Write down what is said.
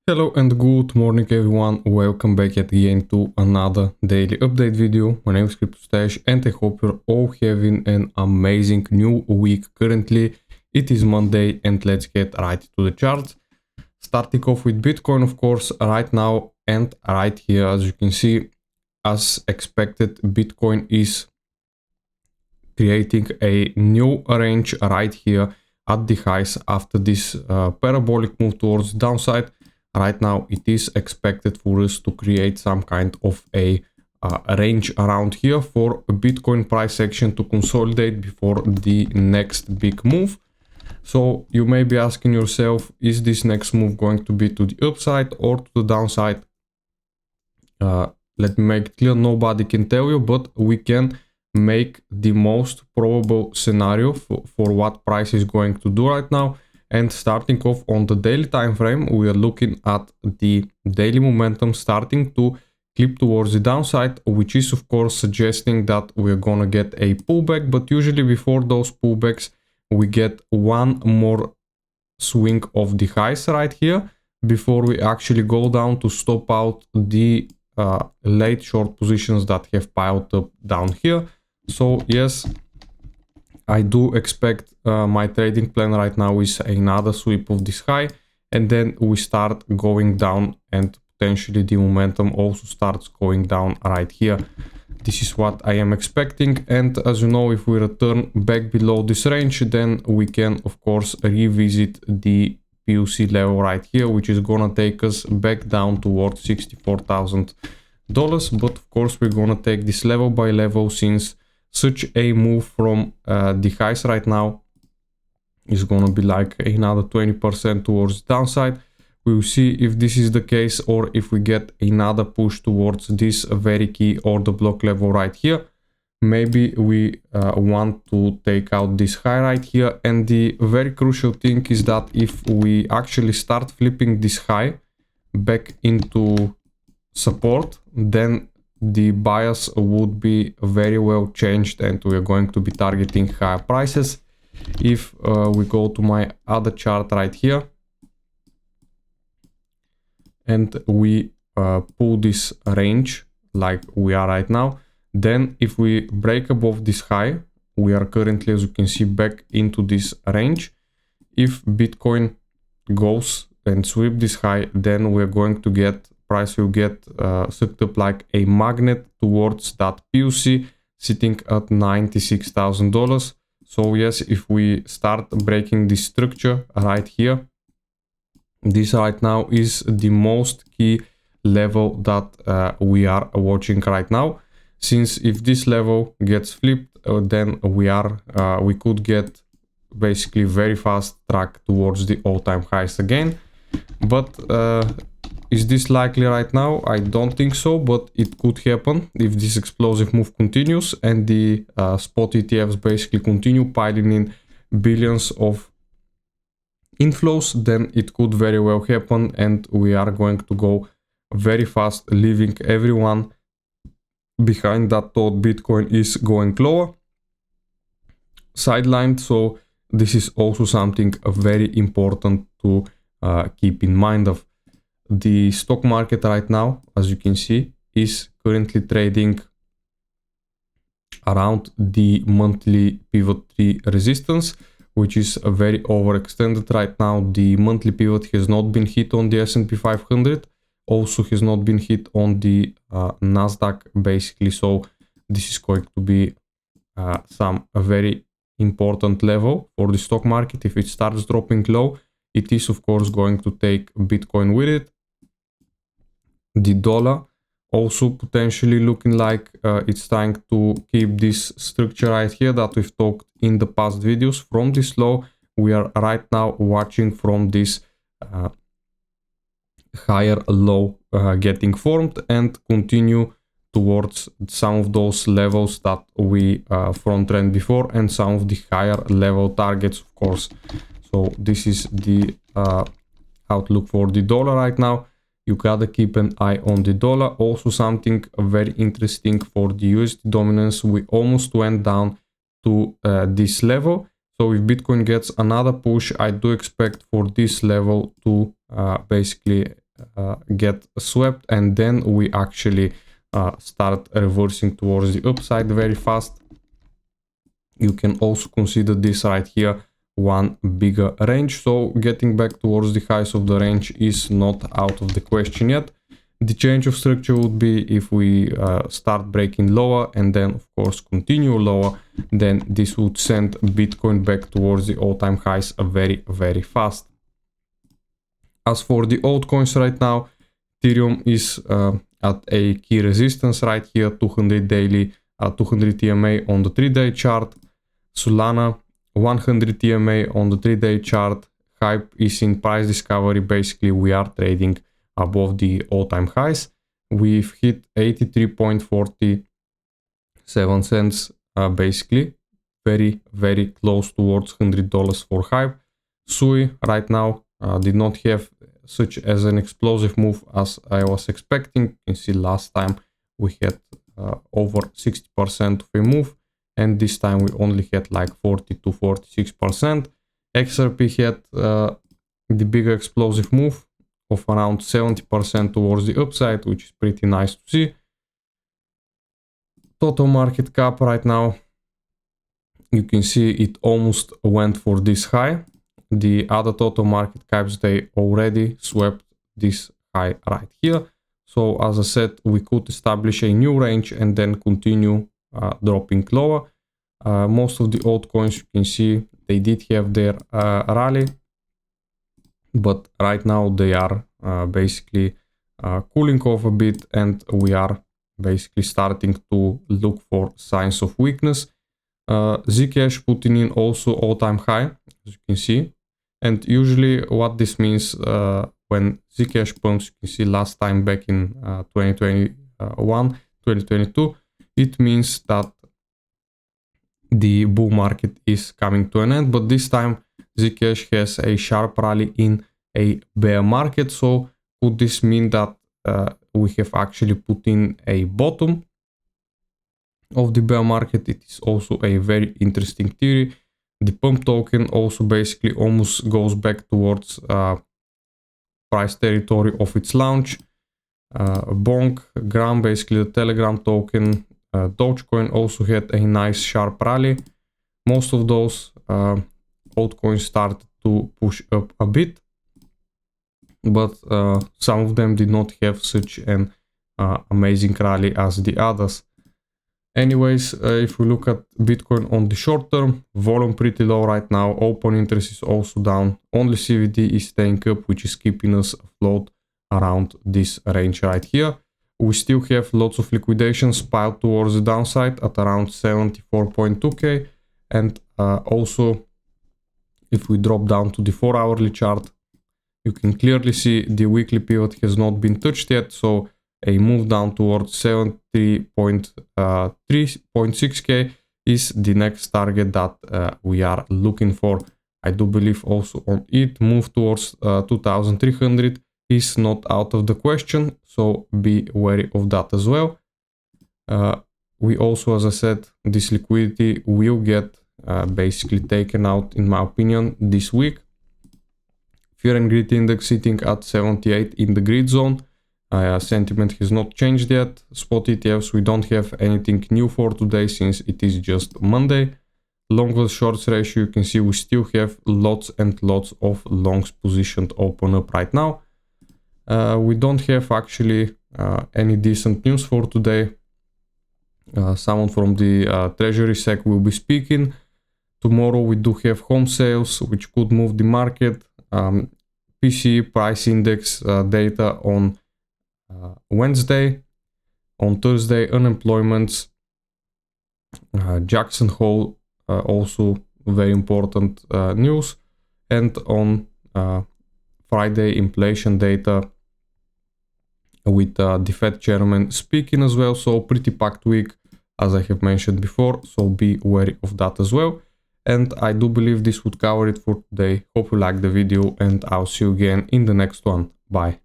Hello and good morning everyone, welcome back yet again to another daily update video. My name is CryptoStash and I hope you're all having an amazing new week currently. It is Monday and let's get right to the charts. Starting off with Bitcoin, of course, right now and right here, as you can see, as expected, Bitcoin is creating a new range right here at the highs after this parabolic move towards the downside. Right now it is expected for us to create some kind of a range around here for a Bitcoin price action to consolidate before the next big move. So you may be asking yourself, is this next move going to be to the upside or to the downside? Let me make it clear, nobody can tell you, but we can make the most probable scenario for what price is going to do right now. And starting off on the daily time frame, we are looking at the daily momentum starting to clip towards the downside, which is of course suggesting that we're gonna get a pullback. But usually before those pullbacks, we get one more swing of the highs right here before we actually go down to stop out the late short positions that have piled up down here. So yes, I do expect my trading plan right now is another sweep of this high, and then we start going down and potentially the momentum also starts going down right here. This is what I am expecting, and as you know, if we return back below this range, then we can of course revisit the PUC level right here, which is gonna take us back down towards $64,000. But of course we're gonna take this level by level, since such a move from the highs right now is gonna be like another 20% towards the downside. We will see if this is the case or if we get another push towards this very key order block level right here. Maybe we want to take out this high right here. And the very crucial thing is that if we actually start flipping this high back into support, then the bias would be very well changed and we are going to be targeting higher prices. If we go to my other chart right here and we pull this range like we are right now, then if we break above this high, we are currently, as you can see, back into this range. If Bitcoin goes and sweep this high, then we're going to get price will get sucked up like a magnet towards that PUC sitting at $96,000. So yes, if we start breaking this structure right here, this right now is the most key level that we are watching right now. Since if this level gets flipped, then we could get basically very fast track towards the all-time highs again. But is this likely right now? I don't think so, but it could happen if this explosive move continues and the spot ETFs basically continue piling in billions of inflows. Then it could very well happen and we are going to go very fast, leaving everyone behind that thought Bitcoin is going lower, sidelined. So this is also something very important to keep in mind of. The stock market right now, as you can see, is currently trading around the monthly pivot tree resistance, which is very overextended right now. The monthly pivot has not been hit on the S&P 500, also has not been hit on the Nasdaq basically. So this is going to be a very important level for the stock market. If it starts dropping low, it is of course going to take Bitcoin with it. The dollar also potentially looking like it's trying to keep this structure right here that we've talked in the past videos. From this low, we are right now watching from this higher low getting formed and continue towards some of those levels that we front ran before and some of the higher level targets, of course. So this is the outlook for the dollar right now. You gotta keep an eye on the dollar. Also something very interesting for the USD dominance, we almost went down to this level. So if Bitcoin gets another push, I do expect for this level to basically get swept, and then we actually start reversing towards the upside very fast. You can also consider this right here one bigger range. So getting back towards the highs of the range is not out of the question yet. The change of structure would be if we start breaking lower and then of course continue lower, then this would send Bitcoin back towards the all-time highs very, very fast. As for the altcoins right now, Ethereum is at a key resistance right here, 200 daily, 200 EMA on the 3-day chart. Solana, 100 EMA on the 3-day chart. Hype is in price discovery. Basically, we are trading above the all-time highs. We've hit 83.47 cents, basically very, very close towards $100 for Hype. Sui right now did not have such as an explosive move as I was expecting. You can see last time we had over 60% of a move, and this time we only had like 40 to 46%. XRP had the bigger explosive move of around 70% towards the upside, which is pretty nice to see. Total market cap right now, you can see it almost went for this high. The other total market caps, they already swept this high right here. So as I said, we could establish a new range and then continue dropping lower. Most of the altcoins, you can see they did have their rally, but right now they are basically cooling off a bit, and we are basically starting to look for signs of weakness. Zcash putting in also all-time high, as you can see. And usually what this means when Zcash pumps, you can see last time back in 2021, 2022, it means that the bull market is coming to an end. But this time Zcash has a sharp rally in a bear market. So could this mean that we have actually put in a bottom of the bear market? It is also a very interesting theory. The pump token also basically almost goes back towards price territory of its launch. Bonk, Gram, basically the Telegram token, Dogecoin also had a nice sharp rally. Most of those altcoins started to push up a bit, but some of them did not have such an amazing rally as the others. Anyways, if we look at Bitcoin on the short term, volume pretty low right now, open interest is also down, only CVD is staying up, which is keeping us afloat around this range right here. We still have lots of liquidations piled towards the downside at around 74.2k, and also if we drop down to the 4-hourly chart, you can clearly see the weekly pivot has not been touched yet, so a move down towards 73.6k is the next target that we are looking for. I do believe also on it, move towards 2300 is not out of the question, so be wary of that as well. We also, as I said, this liquidity will get basically taken out, in my opinion, this week. Fear and Greed Index sitting at 78 in the grid zone. Sentiment has not changed yet. Spot ETFs, we don't have anything new for today since it is just Monday. Long versus shorts ratio, you can see we still have lots and lots of longs positioned open up right now. We don't have actually any decent news for today. Someone from the Treasury Sec will be speaking. Tomorrow we do have home sales, which could move the market. PCE price index data on Wednesday. On Thursday, unemployments, Jackson Hole, also very important news. And on Friday, inflation data with the Fed chairman speaking as well. So pretty packed week, as I have mentioned before, so be wary of that as well. And I do believe this would cover it for today. Hope you liked the video, and I'll see you again in the next one. Bye.